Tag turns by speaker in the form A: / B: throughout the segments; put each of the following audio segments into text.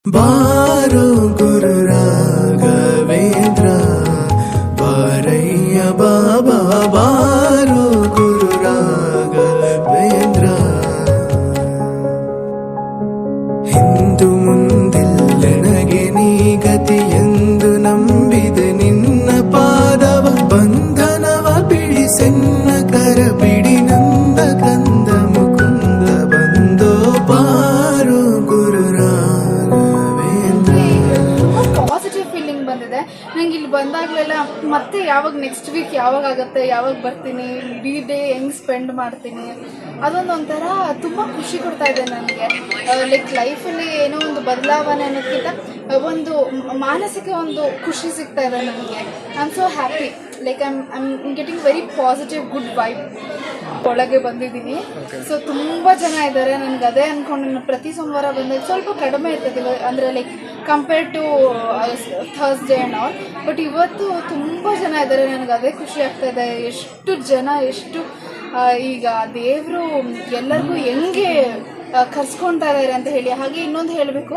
A: ಬಾರೋ ಗುರು ರಾಘವೇಂದ್ರ ಬಾರಯ್ಯ ಬಾಬಾ ಬಾರೋ ಗುರು ರಾಘವೇಂದ್ರ ಹಿಂದು ಮುಂದಿಲ್ಲ ನನಗೆ ನೀ ಗತಿಯೆಂದು ನಂಬಿದ ನಿನ್ನ ಪಾದವ ಬಂಧನವ ಬಿಡಿಸೆನ್ನ ಕರ ಬಿಡಿ ನಂದ ಕಂದ ಮುಕುಂದ ಬಂದೋ ಬಾರೋ ಗುರು
B: ನಂಗೆ ಇಲ್ಲಿ ಬಂದಾಗಲೆಲ್ಲ ಮತ್ತೆ ಯಾವಾಗ ನೆಕ್ಸ್ಟ್ ವೀಕ್ ಯಾವಾಗ ಆಗುತ್ತೆ, ಯಾವಾಗ ಬರ್ತೀನಿ, ಇಡೀ ಡೇ ಹೆಂಗೆ ಸ್ಪೆಂಡ್ ಮಾಡ್ತೀನಿ, ಅದೊಂದೊಂಥರ ತುಂಬ ಖುಷಿ ಕೊಡ್ತಾ ಇದೆ ನನಗೆ. ಲೈಕ್ ಲೈಫಲ್ಲಿ ಏನೋ ಒಂದು ಬದಲಾವಣೆ ಅನ್ನೋದಕ್ಕಿಂತ ಒಂದು ಮಾನಸಿಕ ಒಂದು ಖುಷಿ ಸಿಗ್ತಾ ಇದೆ ನನಗೆ. I am so happy. Like I'm getting very positive good vibe. ಒಳಗೆ ಬಂದಿದ್ದೀನಿ. ಸೊ ತುಂಬ ಜನ ಇದ್ದಾರೆ. ನನಗೆ ಅದೇ ಅಂದ್ಕೊಂಡು ಪ್ರತಿ ಸೋಮವಾರ ಬಂದಾಗ ಸ್ವಲ್ಪ ಕಡಿಮೆ ಇರ್ತದೆ, ಅಂದರೆ like compared to Thursday and all. But ಇವತ್ತು ತುಂಬ ಜನ ಇದ್ದಾರೆ. ನನಗೆ ಅದೇ ಖುಷಿ ಆಗ್ತಾ ಇದೆ. ಎಷ್ಟು ಜನ, ಎಷ್ಟು ಈಗ ದೇವರು ಎಲ್ಲರಿಗೂ ಹೆಂಗೆ ಕರ್ಸ್ಕೊಳ್ತಾ ಇದ್ದಾರೆ ಅಂತ ಹೇಳಿ. ಹಾಗೆ ಇನ್ನೊಂದು ಹೇಳಬೇಕು,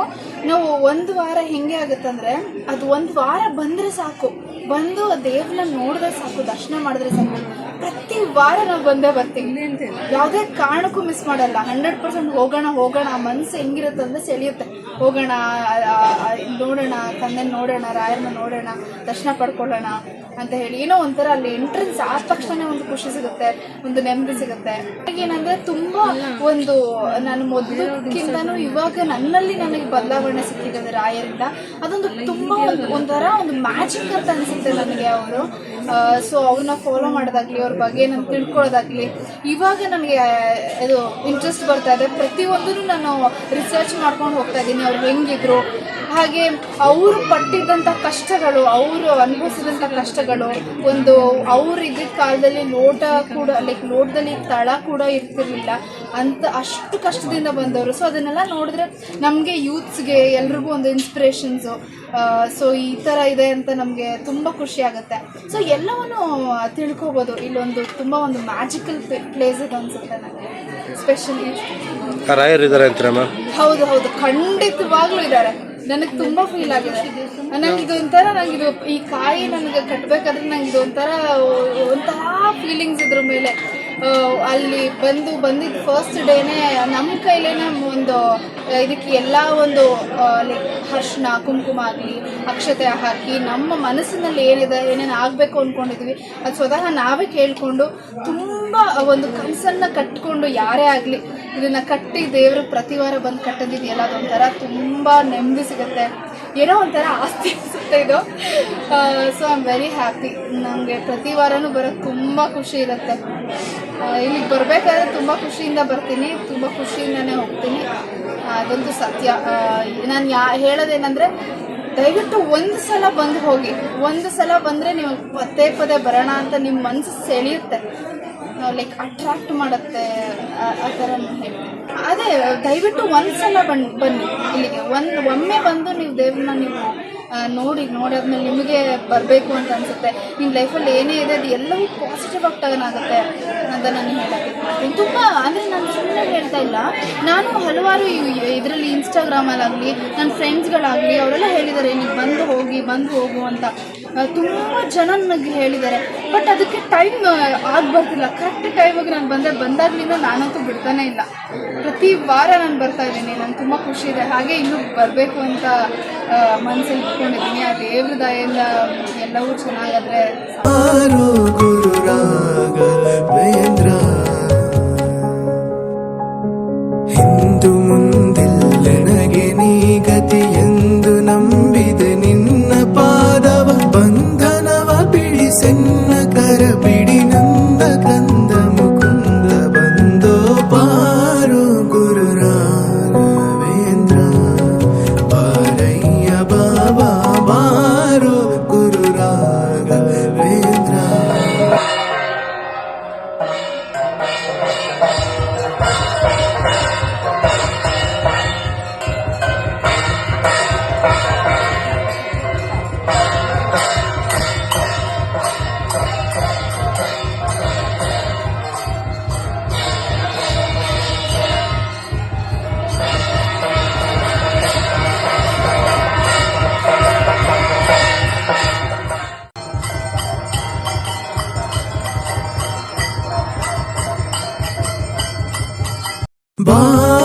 B: ನಾವು ಒಂದು ವಾರ ಹೆಂಗೆ ಆಗುತ್ತಂದರೆ, ಅದು ಒಂದು ವಾರ ಬಂದರೆ ಸಾಕು, ಬಂದು ದೇವ್ರನ್ನ ನೋಡಿದ್ರೆ ಸಾಕು, ದರ್ಶನ ಮಾಡಿದ್ರೆ ಸಾಕು. ಪ್ರತಿ ವಾರ ನಾವು ಬಂದೇ ಬರ್ತೀವಿ, ಯಾವುದೇ ಕಾರಣಕ್ಕೂ ಮಿಸ್ ಮಾಡಲ್ಲ. 100% ಹೋಗೋಣ. ಆ ಮನಸ್ಸು ಹೆಂಗಿರುತ್ತೆ ಅಂದರೆ ಸೆಳೆಯುತ್ತೆ. ಹೋಗೋಣ, ನೋಡೋಣ, ತಂದೆನ ನೋಡೋಣ, ರಾಯರನ್ನ ನೋಡೋಣ, ದರ್ಶನ ಪಡ್ಕೊಳ್ಳೋಣ ಅಂತ ಹೇಳಿ. ಏನೋ ಒಂಥರ ಅಲ್ಲಿ ಎಂಟ್ರೆನ್ಸ್ ಆದ ತಕ್ಷಣ ಒಂದು ಖುಷಿ ಸಿಗುತ್ತೆ, ಒಂದು ನೆಮ್ಮದಿ ಸಿಗುತ್ತೆ. ಏನಂದರೆ ತುಂಬ ಒಂದು ನಾನು ಮೊದಲಕ್ಕಿಂತನೂ ಇವಾಗ ನನ್ನಲ್ಲಿ ನನಗೆ ಬದಲಾವಣೆ ಸಿಕ್ಕಿದೆ ರಾಯರಿಂದ. ಅದೊಂದು ತುಂಬ ಒಂಥರ ಒಂದು ಮ್ಯಾಜಿಕ್ ಅಂತ ಅನಿಸುತ್ತೆ ನನಗೆ ಅವರು. ಸೊ ಅವ್ರನ್ನ ಫಾಲೋ ಮಾಡೋದಾಗಲಿ, ಅವ್ರ ಬಗ್ಗೆ ನಾನು ತಿಳ್ಕೊಳ್ಳೋದಾಗಲಿ, ಇವಾಗ ನನಗೆ ಇದು ಇಂಟ್ರೆಸ್ಟ್ ಬರ್ತಾ ಇದೆ. ಪ್ರತಿಯೊಂದೂ ನಾನು ರಿಸರ್ಚ್ ಮಾಡ್ಕೊಂಡು ಹೋಗ್ತಾ ಇದ್ದೀನಿ, ಅವ್ರು ಹೆಂಗಿದ್ರು, ಹಾಗೆ ಅವರು ಪಟ್ಟಿದ್ದಂಥ ಕಷ್ಟಗಳು, ಅವರು ಅನುಭವಿಸಿದಂಥ ಕಷ್ಟಗಳು. ಒಂದು ಅವ್ರು ಇದ್ದಿದ್ದ ಕಾಲದಲ್ಲಿ ಲೋಟ ಕೂಡ, ಲೈಕ್ ಲೋಟದಲ್ಲಿ ತಳ ಕೂಡ ಇರ್ತಿರ್ಲಿಲ್ಲ ಅಂತ, ಅಷ್ಟು ಕಷ್ಟದಿಂದ ಬಂದವರು. ಸೊ ಅದನ್ನೆಲ್ಲ ನೋಡಿದ್ರೆ ನಮಗೆ ಯೂತ್ಸ್ಗೆ ಎಲ್ರಿಗೂ ಒಂದು ಇನ್ಸ್ಪಿರೇಷನ್ಸು. ಸೊ ಈ ಥರ ಇದೆ ಅಂತ ನಮಗೆ ತುಂಬ ಖುಷಿ ಆಗುತ್ತೆ. ಸೊ ಎಲ್ಲವನ್ನೂ ತಿಳ್ಕೊಬೋದು. ಇಲ್ಲೊಂದು ತುಂಬ ಒಂದು ಮ್ಯಾಜಿಕಲ್ ಪ್ಲೇಸ್ ಇದೆ ಅನ್ಸುತ್ತೆ ನನಗೆ. ಸ್ಪೆಷಲಿ ಹೌದು, ಖಂಡಿತವಾಗ್ಲೂ ಇದ್ದಾರೆ. ನನಗೆ ತುಂಬ ಫೀಲ್ ಆಗಿದೆ. ನನಗಿದು ಒಂಥರ, ನನಗಿದು ಈ ಕಾಯಿ ನನಗೆ ಕಟ್ಟಬೇಕಾದ್ರೆ ನನಗಿದು ಒಂಥರ ಫೀಲಿಂಗ್ಸ್ ಇದ್ರ ಮೇಲೆ. ಅಲ್ಲಿ ಬಂದಿದ್ದು ಫಸ್ಟ್ ಡೇನೇ ನಮ್ಮ ಕೈಲೇನೆ ಒಂದು ಇದಕ್ಕೆ ಎಲ್ಲ ಒಂದು ಲೈಕ್ ಅರ್ಶಿನ ಕುಂಕುಮ ಆಗಲಿ, ಅಕ್ಷತೆ ಹಾಕಿ, ನಮ್ಮ ಮನಸ್ಸಿನಲ್ಲಿ ಏನೇನು ಆಗಬೇಕು ಅಂದ್ಕೊಂಡಿದ್ವಿ ಅದು ಸ್ವತಃ ನಾವೇ ಕೇಳಿಕೊಂಡು, ತುಂಬ ಒಂದು ಕನಸನ್ನು ಕಟ್ಟಿಕೊಂಡು, ಯಾರೇ ಆಗಲಿ ಇದನ್ನು ಕಟ್ಟಿ ದೇವರು ಪ್ರತಿ ವಾರ ಬಂದು ಕಟ್ಟೋದಿದೆಯಲ್ಲ, ಅದೊಂಥರ ತುಂಬ ನೆಮ್ಮದಿ ಸಿಗುತ್ತೆ. ಏನೋ ಒಂಥರ ಆಸ್ತಿ ಅನಿಸುತ್ತೆ ಇದು. So I am very happy. ನನಗೆ ಪ್ರತಿ ವಾರನೂ ಬರೋಕ್ಕೆ ತುಂಬ ಖುಷಿ ಇರುತ್ತೆ. ಇಲ್ಲಿಗೆ ಬರಬೇಕಾದ್ರೆ ತುಂಬ ಖುಷಿಯಿಂದ ಬರ್ತೀನಿ, ತುಂಬ ಖುಷಿಯಿಂದನೇ ಹೋಗ್ತೀನಿ. ಅದಂತೂ ಸತ್ಯ. ನಾನು ಹೇಳೋದೇನೆಂದರೆ, ದಯವಿಟ್ಟು ಒಂದು ಸಲ ಬಂದು ಹೋಗಿ. ಒಂದು ಸಲ ಬಂದರೆ ನೀವು ಪದೇ ಬರೋಣ ಅಂತ ನಿಮ್ಮ ಮನಸ್ಸು ಸೆಳೆಯುತ್ತೆ, ಲೈಕ್ ಅಟ್ರಾಕ್ಟ್ ಮಾಡುತ್ತೆ. ಆ ಥರ ಹೇಳ್ತೀನಿ. ಅದೇ ದಯವಿಟ್ಟು ಒಂದು ಸಲ ಬನ್ನಿ ಇಲ್ಲಿಗೆ. ಒಮ್ಮೆ ಬಂದು ನೀವು ದೇವ್ರನ್ನ ನೀವು ನೋಡಾದ್ಮೇಲೆ ನಿಮಗೆ ಬರಬೇಕು ಅಂತ ಅನಿಸುತ್ತೆ. ನಿಮ್ಮ ಲೈಫಲ್ಲಿ ಏನೇ ಇದೆ ಅದು ಎಲ್ಲವೂ ಪಾಸಿಟಿವ್ ಆಗಿ ಟರ್ನ್ ಆಗುತ್ತೆ ಅಂತ ನಾನು ಹೇಳಕ್ಕೆ ಮಾಡ್ತೀನಿ. ತುಂಬ ಅಂದರೆ ನಾನು ಸುಮ್ಮನೆ ಹೇಳ್ತಾ ಇಲ್ಲ. ನಾನು ಹಲವಾರು ಇದರಲ್ಲಿ ಇನ್ಸ್ಟಾಗ್ರಾಮಲ್ಲಾಗಲಿ, ನನ್ನ ಫ್ರೆಂಡ್ಸ್ಗಳಾಗಲಿ, ಅವರೆಲ್ಲ ಹೇಳಿದ್ದಾರೆ ನೀವು ಬಂದು ಹೋಗು ಅಂತ. ತುಂಬ ಜನ ನನಗೆ ಹೇಳಿದ್ದಾರೆ. ಬಟ್ ಅದಕ್ಕೆ ಟೈಮ್ ಆಗ್ಬರ್ತಿಲ್ಲ. ಕರೆಕ್ಟ್ ಟೈಮಿಗೆ ನಾನು ಬಂದಾಗಲಿಂದ ನಾನಂತೂ ಬಿಡ್ತಾನೆ ಇಲ್ಲ. ಪ್ರತಿ ವಾರ ನಾನು ಬರ್ತಾ ಇದ್ದೀನಿ. ನನಗೆ ತುಂಬ ಖುಷಿ ಇದೆ. ಹಾಗೆ ಇನ್ನೂ ಬರಬೇಕು ಅಂತ ಮನಸ್ಸಲ್ಲಿ ಇಟ್ಕೊಂಡಿದ್ದೀನಿ. ಆ ದೇವ್ರ ದಯೆಯಿಂದ ಎಲ್ಲವೂ ಚೆನ್ನಾಗಾದ್ರೆ.
A: ಗುರು ರಾಘವೇಂದ್ರ ಹಿಂದು ಮುಂದಿಲ್ಲ ನನಗೆ ನೀ ಗತಿಯೆಂದು ನಂಬಿದ ನಿನ್ನ ಪಾದವ ಬಂಧನವ ಬಿಡಿಸೆನ್ನ ಕರ ಬಿಡಿ ನಂದ ಕಂದ ಮುಕುಂದ ಬಂದೋ ಬಾರೋ ಗುರು ರಾಘವೇಂದ್ರ ಬಾರಯ್ಯ ಬಾಬಾ ಬಾರೋ ಗುರು ರಾಘವೇಂದ್ರ. ಬಾ